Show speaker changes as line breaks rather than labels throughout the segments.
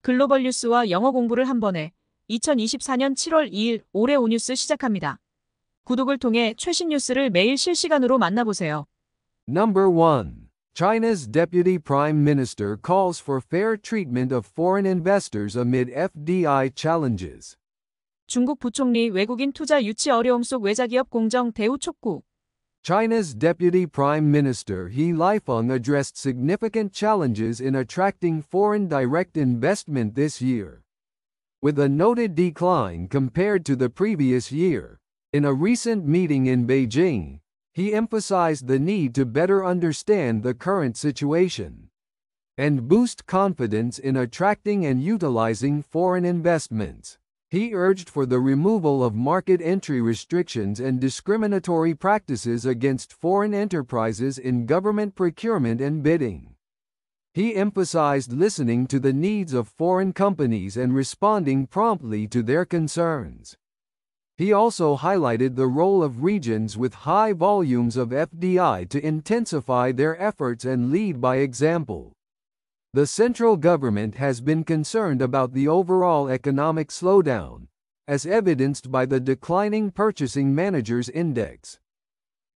글로벌 뉴스와 영어 공부를 한 번에 2024년 7월 2일 올해 오뉴스 시작합니다. 구독을 통해 최신 뉴스를 매일 실시간으로 만나보세요.
Number 1. China's Deputy Prime Minister calls for fair treatment of foreign investors amid FDI challenges.
중국 부총리 외국인 투자 유치 어려움 속 외자기업 공정 대우 촉구.
China's Deputy Prime Minister He Lifeng addressed significant challenges in attracting foreign direct investment this year. With a noted decline compared to the previous year, in a recent meeting in Beijing, he emphasized the need to better understand the current situation and boost confidence in attracting and utilizing foreign investments. He urged for the removal of market entry restrictions and discriminatory practices against foreign enterprises in government procurement and bidding. He emphasized listening to the needs of foreign companies and responding promptly to their concerns. He also highlighted the role of regions with high volumes of FDI to intensify their efforts and lead by example. The central government has been concerned about the overall economic slowdown, as evidenced by the declining Purchasing Managers' Index.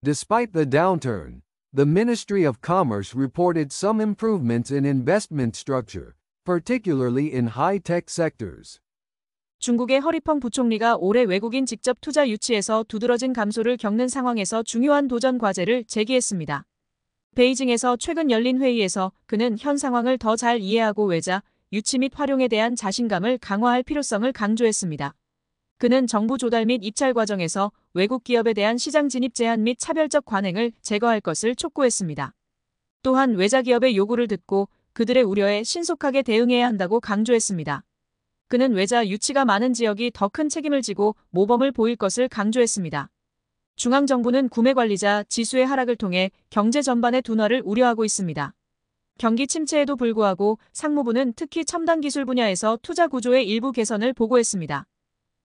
Despite the downturn, the Ministry of Commerce reported some improvements in investment structure, particularly in high-tech sectors.
중국의 허리펑 부총리가 올해 외국인 직접 투자 유치에서 두드러진 감소를 겪는 상황에서 중요한 도전 과제를 제기했습니다. 베이징에서 최근 열린 회의에서 그는 현 상황을 더 잘 이해하고 외자, 유치 및 활용에 대한 자신감을 강화할 필요성을 강조했습니다. 그는 정부 조달 및 입찰 과정에서 외국 기업에 대한 시장 진입 제한 및 차별적 관행을 제거할 것을 촉구했습니다. 또한 외자 기업의 요구를 듣고 그들의 우려에 신속하게 대응해야 한다고 강조했습니다. 그는 외자 유치가 많은 지역이 더 큰 책임을 지고 모범을 보일 것을 강조했습니다. 중앙정부는 구매관리자 지수의 하락을 통해 경제 전반의 둔화를 우려하고 있습니다. 경기 침체에도 불구하고 상무부는 특히 첨단 기술 분야에서 투자 구조의 일부 개선을 보고했습니다.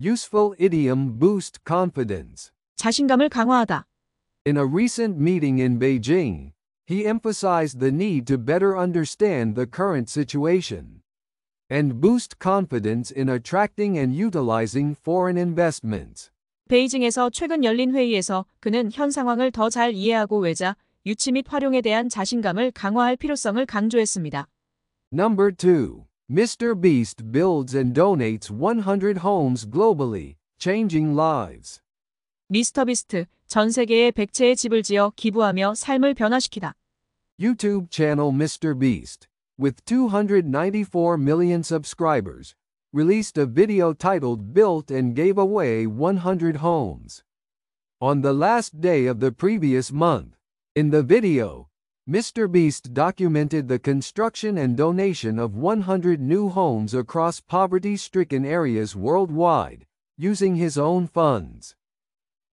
Useful idiom boost confidence.
자신감을 강화하다.
In a recent meeting in Beijing, he emphasized the need to better understand the current situation and boost confidence in attracting and utilizing foreign investments.
베이징에서 최근 열린 회의에서 그는 현 상황을 더 잘 이해하고 외자, 유치 및 활용에 대한 자신감을 강화할 필요성을 강조했습니다.
Number 2. Mr. Beast builds and donates 100 homes globally, changing lives.
미스터 비스트, 전 세계에 100채의 집을 지어 기부하며 삶을 변화시키다.
YouTube channel Mr. Beast, with 294 million subscribers, released a video titled Built and Gave Away 100 Homes. On the last day of the previous month, in the video, Mr. Beast documented the construction and donation of 100 new homes across poverty-stricken areas worldwide, using his own funds.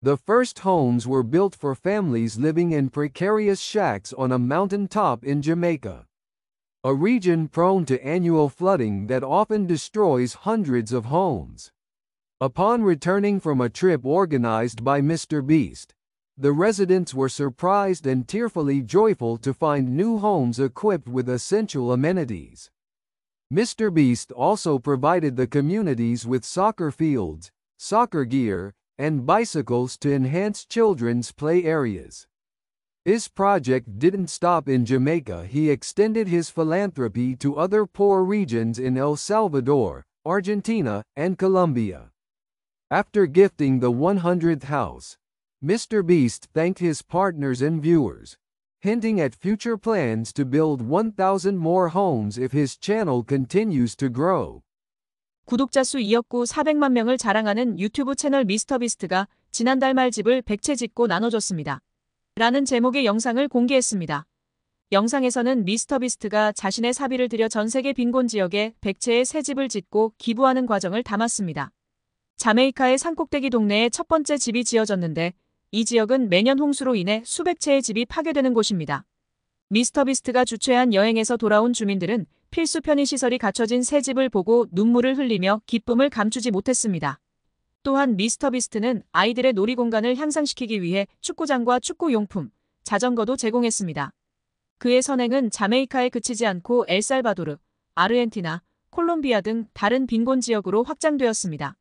The first homes were built for families living in precarious shacks on a mountain top in Jamaica, a region prone to annual flooding that often destroys hundreds of homes. Upon returning from a trip organized by Mr. Beast, the residents were surprised and tearfully joyful to find new homes equipped with essential amenities. Mr. Beast also provided the communities with soccer fields, soccer gear, and bicycles to enhance children's play areas. His project didn't stop in Jamaica. He extended his philanthropy to other poor regions in El Salvador, Argentina, and Colombia. After gifting the 100th house, Mr. Beast thanked his partners and viewers, hinting at future plans to build 1,000 more homes if his channel continues to grow.
구독자 수 2억 9,400만 명을 자랑하는 유튜브 채널 미스터 비스트가 지난달 말 집을 100채 짓고 나눠줬습니다. 라는 제목의 영상을 공개했습니다. 영상에서는 미스터 비스트가 자신의 사비를 들여 전 세계 빈곤 지역에 100채의 새 집을 짓고 기부하는 과정을 담았습니다. 자메이카의 산꼭대기 동네에 첫 번째 집이 지어졌는데 이 지역은 매년 홍수로 인해 수백 채의 집이 파괴되는 곳입니다. 미스터 비스트가 주최한 여행에서 돌아온 주민들은 필수 편의시설이 갖춰진 새 집을 보고 눈물을 흘리며 기쁨을 감추지 못했습니다. 또한 미스터 비스트는 아이들의 놀이 공간을 향상시키기 위해 축구장과 축구용품, 자전거도 제공했습니다. 그의 선행은 자메이카에 그치지 않고 엘살바도르, 아르헨티나, 콜롬비아 등 다른 빈곤 지역으로 확장되었습니다.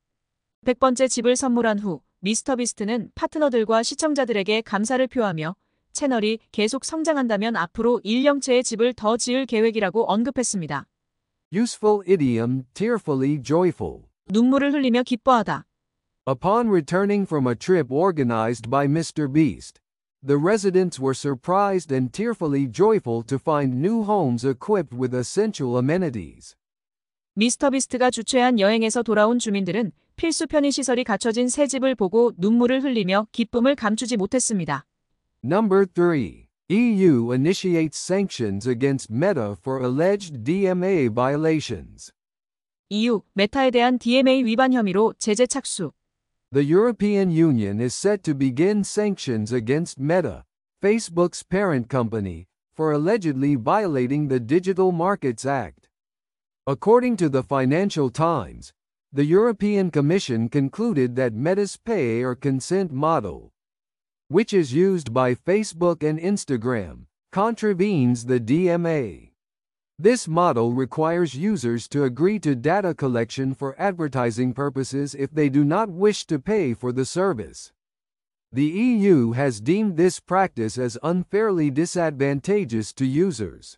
100번째 집을 선물한 후 미스터비스트는 파트너들과 시청자들에게 감사를 표하며 채널이 계속 성장한다면 앞으로 1년체의 집을 더 지을 계획이라고 언급했습니다.
Useful idiom, tearfully joyful.
눈물을 흘리며 기뻐하다.
Upon returning from a trip organized by Mr. Beast, the residents were surprised and tearfully joyful to find new homes equipped with essential amenities.
미스터비스트가 주최한 여행에서 돌아온 주민들은 필수 편의시설이 갖춰진 새 집을 보고 눈물을 흘리며 기쁨을 감추지 못했습니다.
Number 3. EU initiates sanctions against Meta for alleged DMA violations.
EU, 메타에 대한 DMA 위반 혐의로 제재 착수.
The European Union is set to begin sanctions against Meta, Facebook's parent company, for allegedly violating the Digital Markets Act. According to the Financial Times, the European Commission concluded that Meta's pay or consent model, which is used by Facebook and Instagram, contravenes the DMA. This model requires users to agree to data collection for advertising purposes if they do not wish to pay for the service. The EU has deemed this practice as unfairly disadvantageous to users.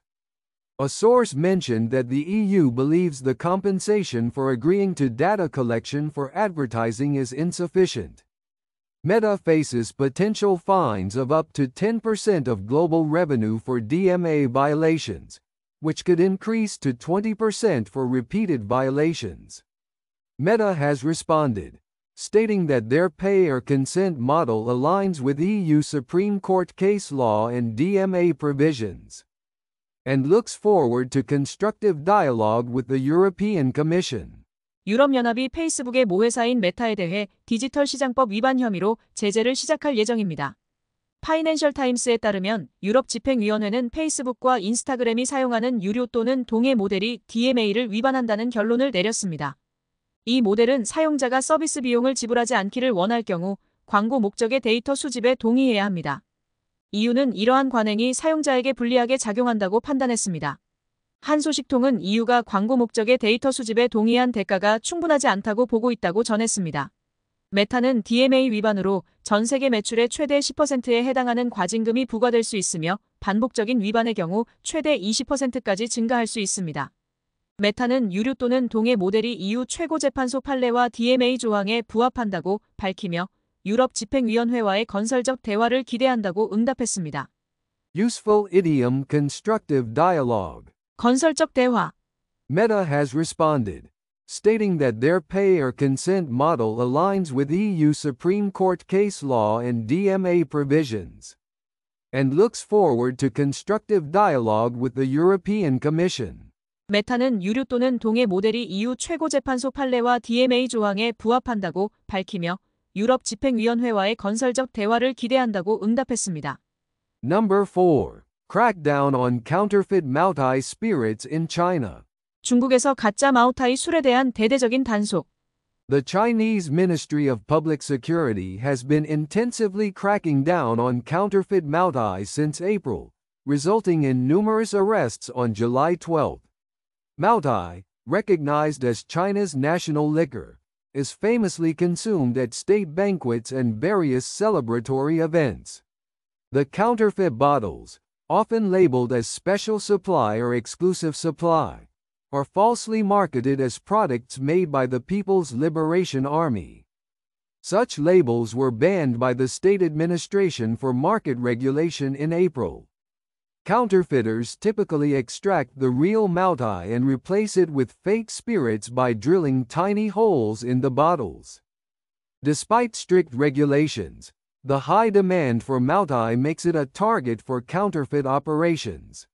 A source mentioned that the EU believes the compensation for agreeing to data collection for advertising is insufficient. Meta faces potential fines of up to 10% of global revenue for DMA violations, which could increase to 20% for repeated violations. Meta has responded, stating that their pay or consent model aligns with EU Supreme Court case law and DMA provisions, and looks forward to constructive dialogue with the European Commission.
유럽연합이 페이스북의 모회사인 메타에 대해 디지털 시장법 위반 혐의로 제재를 시작할 예정입니다. 파이낸셜 타임스에 따르면 유럽 집행위원회는 페이스북과 인스타그램이 사용하는 유료 또는 동해 모델이 DMA를 위반한다는 결론을 내렸습니다. 이 모델은 사용자가 서비스 비용을 지불하지 않기를 원할 경우 광고 목적의 데이터 수집에 동의해야 합니다. EU는 이러한 관행이 사용자에게 불리하게 작용한다고 판단했습니다. 한 소식통은 EU가 광고 목적의 데이터 수집에 동의한 대가가 충분하지 않다고 보고 있다고 전했습니다. 메타는 DMA 위반으로 전 세계 매출의 최대 10%에 해당하는 과징금이 부과될 수 있으며 반복적인 위반의 경우 최대 20%까지 증가할 수 있습니다. 메타는 유료 또는 동해 모델이 EU 최고재판소 판례와 DMA 조항에 부합한다고 밝히며 유럽 집행위원회와의 건설적 대화를 기대한다고 응답했습니다.
Useful idiom, constructive dialogue.
건설적 대화.
Meta has responded, stating that their pay or consent model aligns with EU Supreme Court case law and DMA provisions, and looks forward to constructive dialogue with the European Commission.
메타는 유료 또는 동해 모델이 EU 최고재판소 판례와 DMA 조항에 부합한다고 밝히며 유럽 집행위원회와의 건설적 대화를 기대한다고 응답했습니다.
Number 4. Crackdown on counterfeit Maotai spirits in China.
중국에서 가짜 마오타이 술에 대한 대대적인 단속.
The Chinese Ministry of Public Security has been intensively cracking down on counterfeit Maotai since April, resulting in numerous arrests on July 12. Maotai, recognized as China's national liquor, is famously consumed at state banquets and various celebratory events. The counterfeit bottles, often labeled as special supply or exclusive supply, are falsely marketed as products made by the People's Liberation Army. Such labels were banned by the State Administration for Market Regulation in April. Counterfeiters typically extract the real Maotai and replace it with fake spirits by drilling tiny holes in the bottles. Despite strict regulations, the high demand for Maotai makes it a target for counterfeit operations.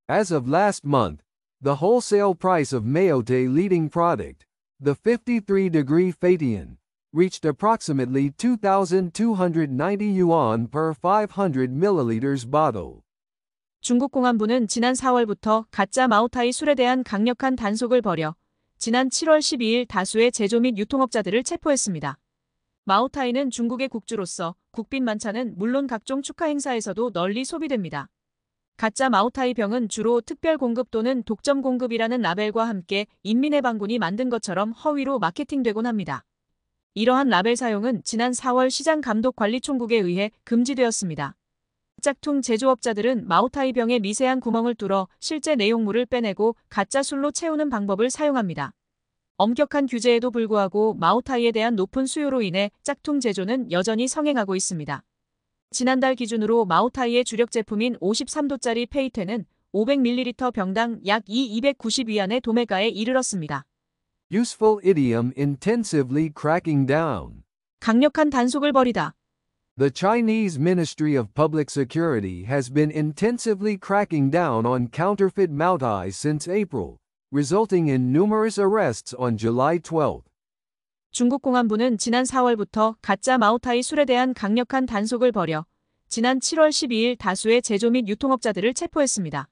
As of last month, the wholesale price of Maotai leading product, the 53-degree Fatian, reached approximately 2,290 yuan per 500 milliliters bottle.
중국 공안부는 지난 4월부터 가짜 마오타이 술에 대한 강력한 단속을 벌여 지난 7월 12일 다수의 제조 및 유통업자들을 체포했습니다. 마오타이는 중국의 국주로서 국빈 만찬은 물론 각종 축하 행사에서도 널리 소비됩니다. 가짜 마오타이 병은 주로 특별 공급 또는 독점 공급이라는 라벨과 함께 인민의 반군이 만든 것처럼 허위로 마케팅되곤 합니다. 이러한 라벨 사용은 지난 4월 시장감독관리총국에 의해 금지되었습니다. 짝퉁 제조업자들은 마오타이 병의 미세한 구멍을 뚫어 실제 내용물을 빼내고 가짜 술로 채우는 방법을 사용합니다. 엄격한 규제에도 불구하고 마오타이에 대한 높은 수요로 인해 짝퉁 제조는 여전히 성행하고 있습니다. 지난달 기준으로 마오타이의 주력 제품인 53도짜리 페이테는 500ml 병당 약 290위안의 도매가에 이르렀습니다.
Useful idiom intensively cracking down.
강력한 단속을 벌이다.
The Chinese Ministry of Public Security has been intensively cracking down on counterfeit maotais since April, resulting in numerous arrests on July 12.
중국 공안부는 지난 4월부터 가짜 마오타이 술에 대한 강력한 단속을 벌여 지난 7월 12일 다수의 제조 및 유통업자들을 체포했습니다.